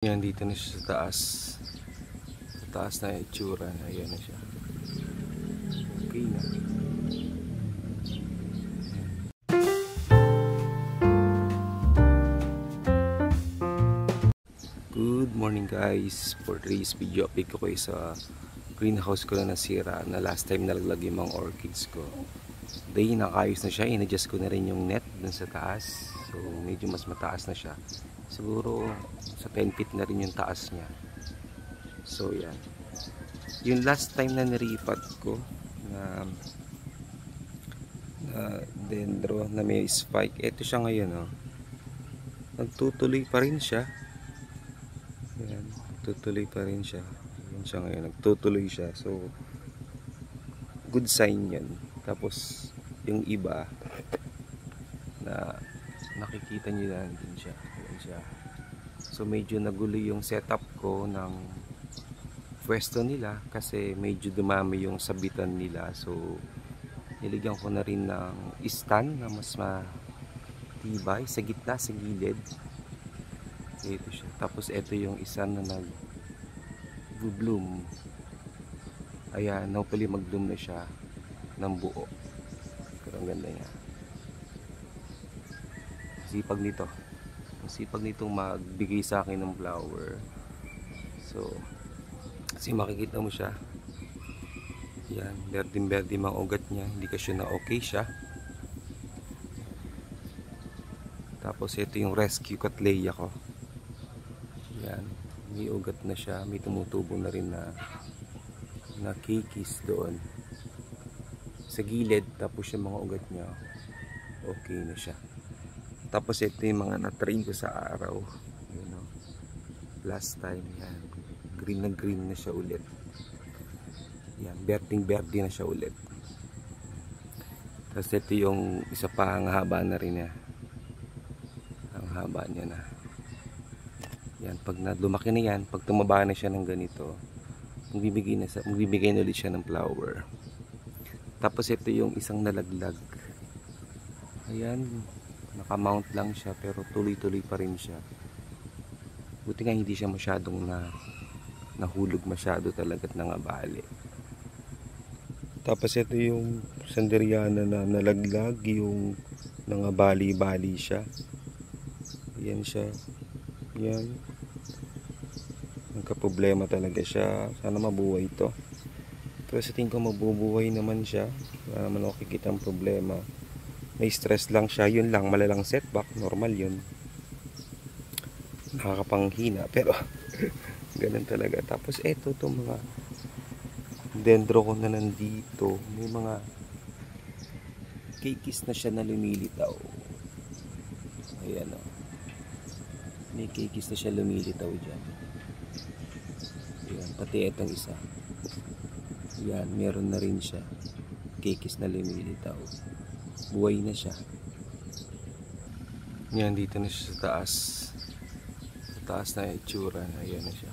Yan, dito na siya sa taas. Sa taas na itsura. Ayan na siya. Okay na. Good morning guys. For today's video, update ko kayo sa greenhouse ko na nasira na last time nalaglag yung mga orchids ko. Today, nakayos na siya. In-adjust ko na rin yung net dun sa taas. So, medyo mas mataas na siya. Siguro sa 10 feet na rin yung taas niya. So yan. Yung last time na niripat ko na dendro na may spike, ito siya ngayon, oh. Nagtutuloy pa rin siya. Yan, nagtutuloy pa rin siya. Yan siya ngayon, nagtutuloy siya. So good sign yan. Tapos yung iba na nakikita nyo lang din siya. Yan siya. So medyo nagulo yung setup ko ng pwesto nila kasi medyo dumami yung sabitan nila. So niligyan ko na rin ng stand na mas matibay sa gitna, sa gilid. Ito siya. Tapos ito yung isa na nag-bloom. Ayan, hopefully mag-bloom na siya ng buo. Pero ang ganda niya. Sipag nito. Sipag nitong magbigay sa akin ng flower. So kasi makikita mo siya. Yan, berding-berde mga ugat niya. Hindi kasi na okay siya. Tapos ito yung rescue cattleya ko. Yan, may ugat na siya. May tumutubo na rin na kikis doon sa gilid. Tapos yung mga ugat niya okay na siya. Tapos ito yung mga na-train ko sa araw. You know, last time, yan. Green na siya ulit. Yan, berding-berde na siya ulit. Tapos ito yung isa pa, ang haba na rin niya. Ang haba niya na. Yan, pag lumaki na yan, pag tumaba na siya ng ganito, magbibigay na ulit siya ng flower. Tapos ito yung isang nalaglag. Ayan, nakamount lang siya pero tuloy-tuloy pa rin siya. Buti nga hindi siya masyadong nahulog masyado talaga at nangabali. Tapos ito yung sanderiana na nalaglag, yung nangabali-bali siya. Yan siya. Yan. Nagka-problema talaga siya. Sana mabuhay ito. Pero sa tingin ko mabubuhay naman siya. Wala naman ako kikita ang problema. May stress lang siya, yun lang, malalang setback, normal yun. Nakakapanghina, pero ganun talaga. Tapos eto, itong mga dendro ko na nandito, may mga kikis na siya na lumilitaw. Ayan, o. May kikis na siya lumilitaw dyan. Ayan, pati etong isa. Ayan, meron na rin siya. Kikis na lumilitaw. Buhay na siya. Yan, dito na siya sa taas. Sa taas na itsura. Ayan na siya.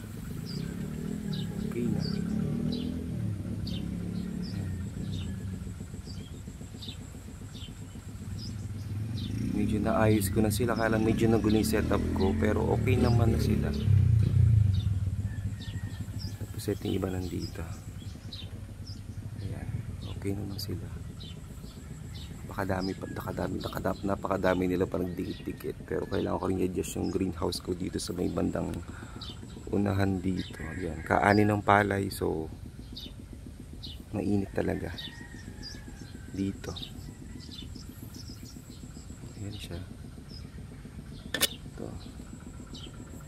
Okay na. Medyo naayos ko na sila. Kaya lang medyo nagulo yung setup ko. Pero okay naman na sila. Tapos ito yung iba nandito. Ayan. Okay naman sila. Napakadami nila parang dikit-dikit, pero kailangan ko rin i-adjust yung greenhouse ko dito sa may bandang unahan dito. Ayan, kaani ng palay, so mainit talaga dito. Ayan siya.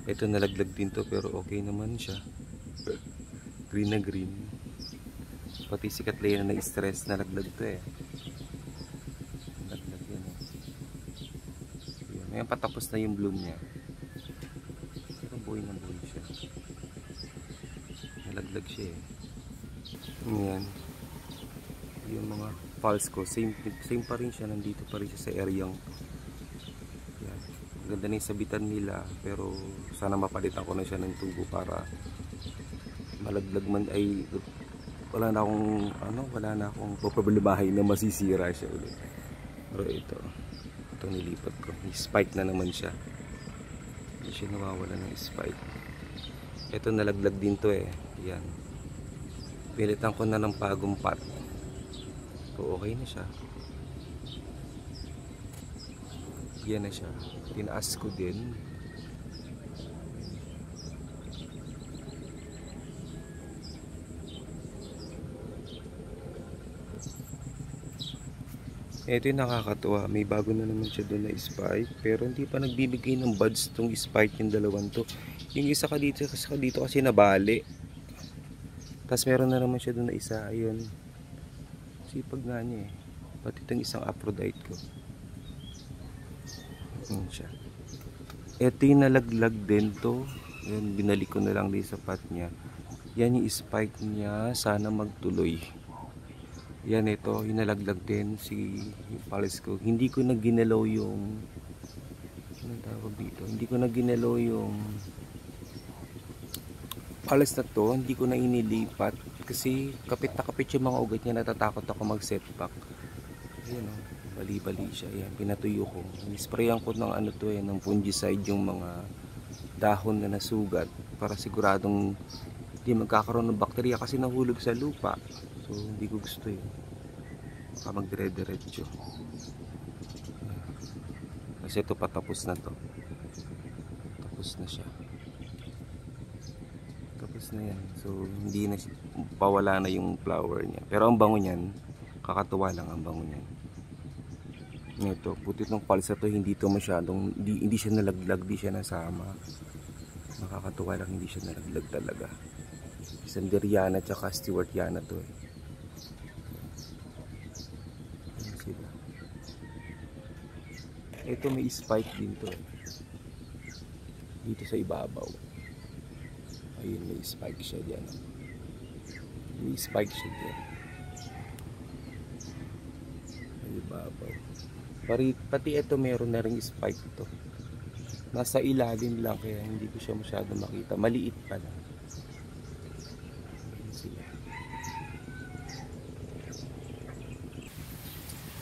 Ito nalaglag din to, pero okay naman siya. Green na green. Pati si cattleya na na-stress, nalaglag to eh. Ngayon patapos na yung bloom niya. Pero buhay na buhay siya. Nalaglag siya eh. Ayan. Yung mga pulse ko, same pa rin siya. Nandito pa rin siya sa areang. Ayan. Ganda na yung sabitan nila. Pero sana mapalitan ko na siya ng tubo para malaglag man ay wala na akong problemahin na masisira siya ulit. Pero ito nilipat ko. May spike na naman siya. Hindi siya nawawala ng spike. Ito nalaglag din to eh. Yan. Pilitan ko na ng bagong pot. So okay na siya. Yan na siya. Tinaas ko din. Ito yung nakakatuwa. May bago na naman siya doon na spike. Pero hindi pa nagbibigay ng buds tong spike yung dalawang to. Yung isa ka dito kasi nabali. Tapos meron na naman siya doon na isa. Ayun. Sipag nga niya eh. Pati itong isang Aphrodite ko. Ayun siya. Ito yung nalaglag din to. Ayun, binalik ko na lang din sa pot niya. Yan yung spike niya. Sana magtuloy. Yan ito, yung nalaglag din yung palis ko. Hindi ko na ginalaw yung anong tawag dito? Hindi ko na ginalaw yung palis na to. Hindi ko na inilipat kasi kapit na kapit yung mga ugat niya. Natatakot ako mag-set back. Ayan o, bali-bali siya. Ayan, pinatuyo ko. Nisprayan ko ng ano to ng fungicide yung mga dahon na nasugat para siguradong hindi magkakaroon ng bakterya kasi nahulog sa lupa. So hindi ko gusto yun. Baka magdire-diretso. Kasi ito patapos na to. Tapos na siya. Tapos na yan. So hindi na pawala na yung flower niya. Pero ang bango niyan, kakatuwa lang ang bango niyan. Ito, puti ng palis na to, hindi to masyadong, hindi siya nalaglag, hindi siya nasama. Nakakatuwa lang, hindi siya nalaglag talaga. Sanderiana at saka Stewartiana to eh. Ito may spike din to eh. Dito sa ibabaw. Ayun, may spike siya dyan. May spike siya dyan. Sa ibabaw. Pati ito meron na ring spike to. Nasa ilalim lang kaya hindi ko siya masyado makita. Maliit pa lang.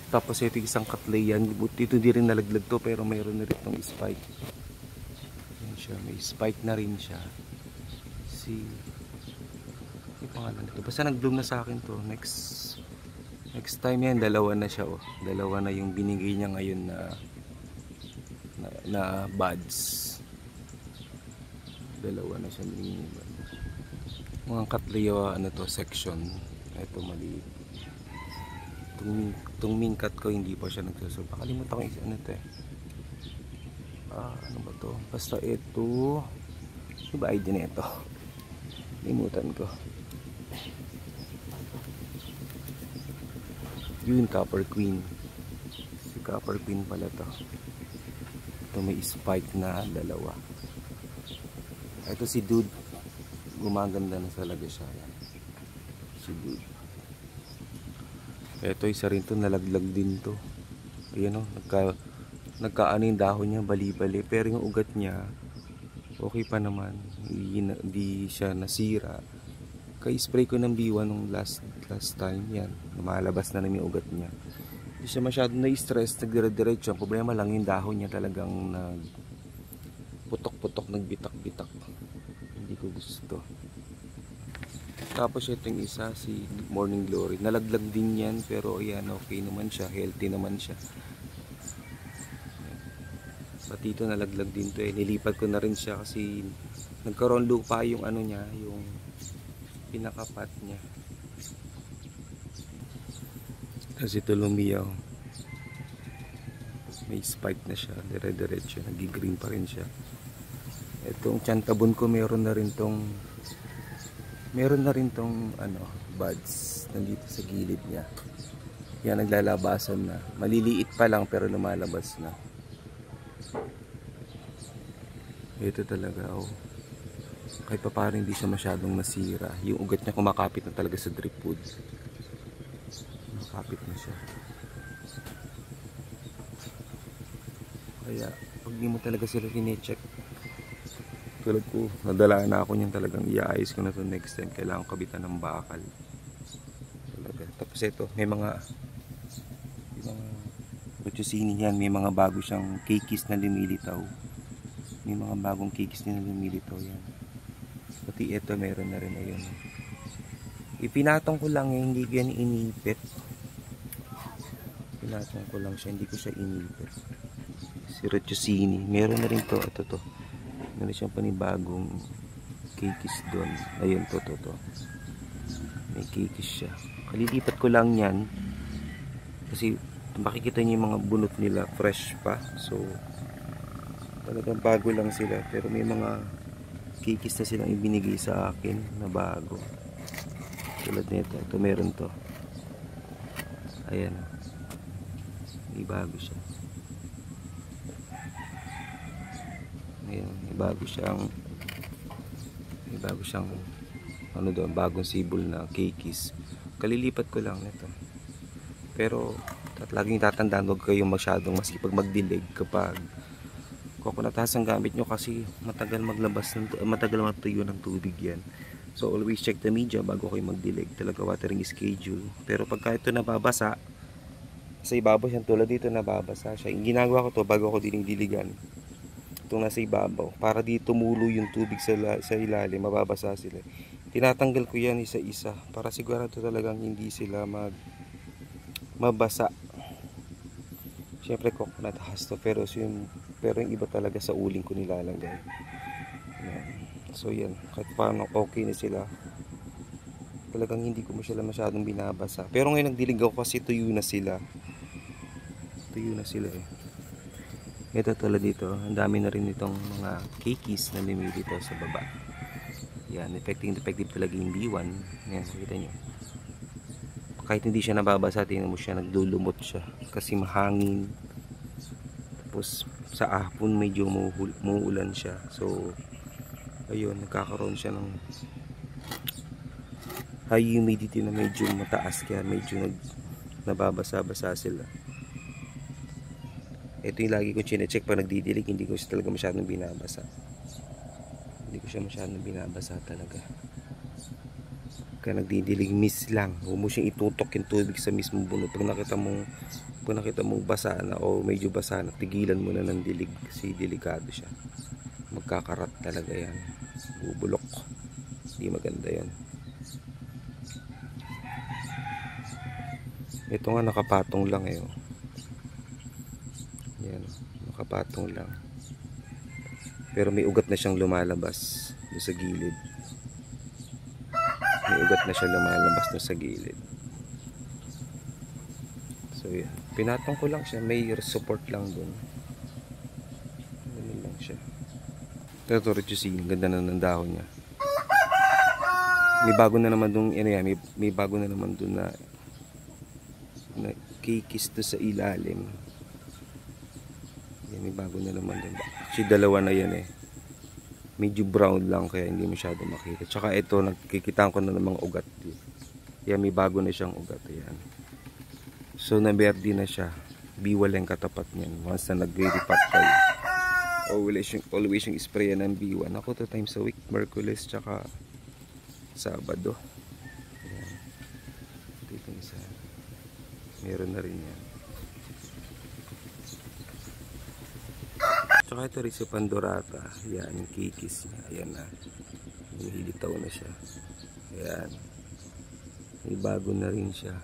Tapos ito isang katlayan. Dito di rin nalaglag to pero mayroon na rin itong spike. Yan siya. May spike na rin siya. Yung pangalan nito. Basta nag-bloom na sa akin to. Next time yan, dalawa na siya. Oh. Dalawa na yung binigay niya ngayon na buds. Dalawa na siya. Mga katlayo ano to, section. Ito maliit. Itong mingkat ko hindi pa siya nagsusulpa. Kalimutan ko yung ano to eh. Ano ba to? Basta ito. Ano ba ID na ito? Limutan ko. Yun, Copper Queen. Si Copper Queen pala to. Ito may spike na dalawa. Ito si Dude. Gumaganda na talaga siya. Si Dude. Ito isa rin to, nalaglag din to. Ayan o, nagkaano yung dahon niya, bali-bali. Pero yung ugat niya, okay pa naman. Hindi siya nasira. Kaya-spray ko ng B1 nung last time. Yan, lumalabas na namin yung ugat niya. Hindi siya masyadong na-stress, nagdire-diretso. Ang problema lang yung dahon niya talagang putok-putok, nagbitak-bitak. Hindi ko gusto. Tapos itong isa, si Morning Glory. Nalaglag din yan, pero ayan, okay naman siya. Healthy naman siya. Pati ito nalaglag din to eh. Nilipat ko na rin siya kasi nagkaroon lupa yung ano niya, yung pinakapat niya. Kasi ito lumiyaw. May spike na siya, dire-diretso. Nag-green pa rin siya. Itong chantabon ko meron na rin tong ano, buds nandito sa gilid niya. Yan, naglalabasan na. Maliliit pa lang pero lumalabas na. Ito talaga, oh. Kahit pa parang hindi siya masyadong nasira. Yung ugat niya kumakapit na talaga sa drip wood. Kumakapit na siya. Kaya, pag di mo talaga sila tine-check, tulad ko, nadala na ako niyan, talagang iayos ko na to next time. Kailangan kabitan ng bakal. Talaga. Tapos ito, may mga Rochusini yan, may mga bago siyang kikis na lumilitaw. May mga bagong kikis na lumilitaw yan. Pati ito meron na rin, ayun. Ipinatong ko lang, hindi ko yan inipit. Pinatong ko lang siya, hindi ko siya inipit. Si Rotosini, meron na rin to. Ito to, meron siyang panibagong kikis doon. Ayun, to. May kikis siya. Kalilipat ko lang yan kasi makikita niyo yung mga bunot nila fresh pa. So talagang bago lang sila, pero may mga kikis na silang ibinigay sa akin na bago. Tulad nito, ito meron to. Ayan, may bago siya. Ayan, may bago siyang ano doon, bagong sibol na kikis. Kalilipat ko lang nito. Pero laging tatandaan, huwag kayong masyadong masipag magdilig kapag coconut ang gamit nyo, kasi matagal matagal matuyo ng tubig yan. So always check the media bago kayo magdilig. Talaga watering schedule. Pero pagka ito nababasa sa ibabaw siya, tulad dito nababasa siya, yung ginagawa ko to bago ako dinidiligan, itong nasa ibabaw, para di tumulo yung tubig sa ilalim, mababasa sila. Tinatanggal ko yan isa-isa para sigurado talagang hindi sila mabasa. Siyempre coconut has to, pero yung iba talaga sa uling ko nilalagay. So yan, kahit paano okay na sila. Talagang hindi ko masyadong binabasa. Pero ngayon nagdilig ako kasi tuyo na sila eh. Ito tulad dito, ang dami na rin itong mga kikis na mimi dito sa baba. Yan, effective talaga yung B1. Yan, nakita nyo. Kahit hindi siya nababasa, tingnan mo siya, nagdulumot siya kasi mahangin. Tapos sa hapon medyo muulan siya. So ayun, nagkakaroon siya ng high humidity na medyo mataas, kaya medyo nababasa-basa sila. Ito yung lagi ko chine-check pag nagdidilig, hindi ko siya talaga masyadong binabasa. Hindi ko siya masyadong binabasa talaga. Kaya nagdidilig miss lang. Huwag mo siyang itutok yung tubig sa mismong bunot. Pag nakita mo basa na o medyo basa na, tigilan mo na ng dilig kasi delikado siya. Magkakarat talaga yan. Bubulok. Hindi maganda yan. Ito nga nakapatong lang eh. Yan, nakapatong lang. Pero may ugat na siyang lumalabas doon sa gilid. May ugat na siya lumalabas doon sa gilid. So yan, pinatong ko lang siya, may support lang doon. Ganun lang siya. Ito reducing, ganda na ng dahon niya. May bago na naman doon, ano yan, may bago na naman doon na kikis to sa ilalim. Yan, may bago na naman doon. Actually dalawa na yan eh. Medyo brown lang kaya hindi masyado makita. Tsaka ito, nagkikitaan ko na ng mga ugat. Yan, may bago na siyang ugat. Yan. So na-berde na siya. B1 yung katapat niyan. Once na nag-repot kayo, always yung spray ng B1. Ako 2 times a week, Merkulis tsaka Sabado. Yan. Dito isa. Meron na rin yan. Tsaka ito rin si Pandorata. Yan, yung kikis niya. Ayan na. Nihilitaw na siya. Ayan. May bago na rin siya.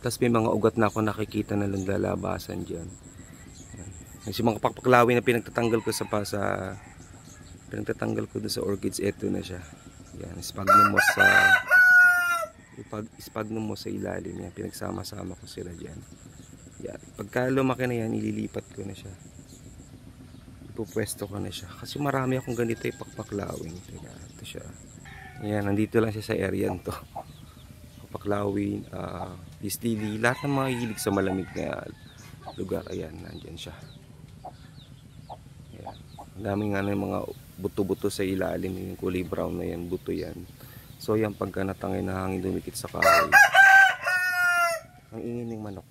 Tapos may mga ugat na ako nakikita na lang lalabasan dyan. Ayan. Kasi mga pakpaklawin na pinagtatanggal ko pinagtatanggal ko doon sa orchids. Ito na siya. Ayan. Sphagnum moss sa ilalim. Yan. Pinagsama-sama ko sila dyan. Yan. Pagka lumaki na yan, ililipat ko na siya. Pupwesto ko na siya kasi marami akong ganito eh, pakpaklawin. Ito siya. Ayan, nandito lang siya sa area to. Pakpaklawin, listili, lahat ng mga hilig sa malamig na lugar. Ayan, nandyan siya. Ayan. Ang daming nga ng mga buto-buto sa ilalim, yung kulay brown na yan, buto yan. So yan, pagka natangay na hangin dumikit sa kahoy, ang ingin ng manok.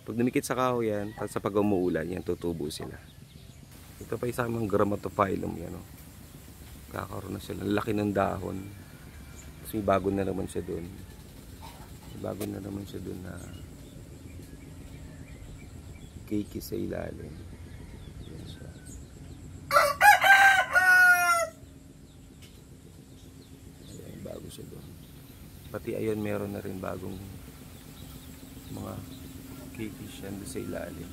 Pag dumikit sa kahoy yan, sa pag umuulan, yan tutubo sila. Ito pa isa ng Grammatophyllum yan. Oh. Kakaroon na sila. Laki ng dahon. Kasi bago na naman siya doon. Bago na naman siya doon na cakey sa ilalim. Yan siya. Pati ayun, meron na rin bagong mga kikis yan doon sa ilalim.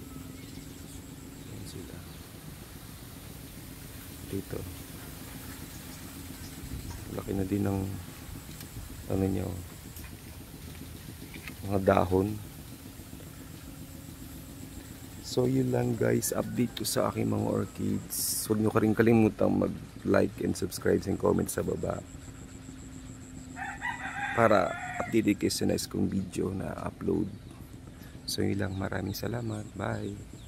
Ayan sila. Dito. Laki na din ng ano nyo, mga dahon. So yun lang guys, update ko sa aking mga orchids. Huwag nyo ka rin kalimutang mag-like and subscribe and comment sa baba para update kayo sa next kong video na upload. So yun lang, maraming salamat, bye.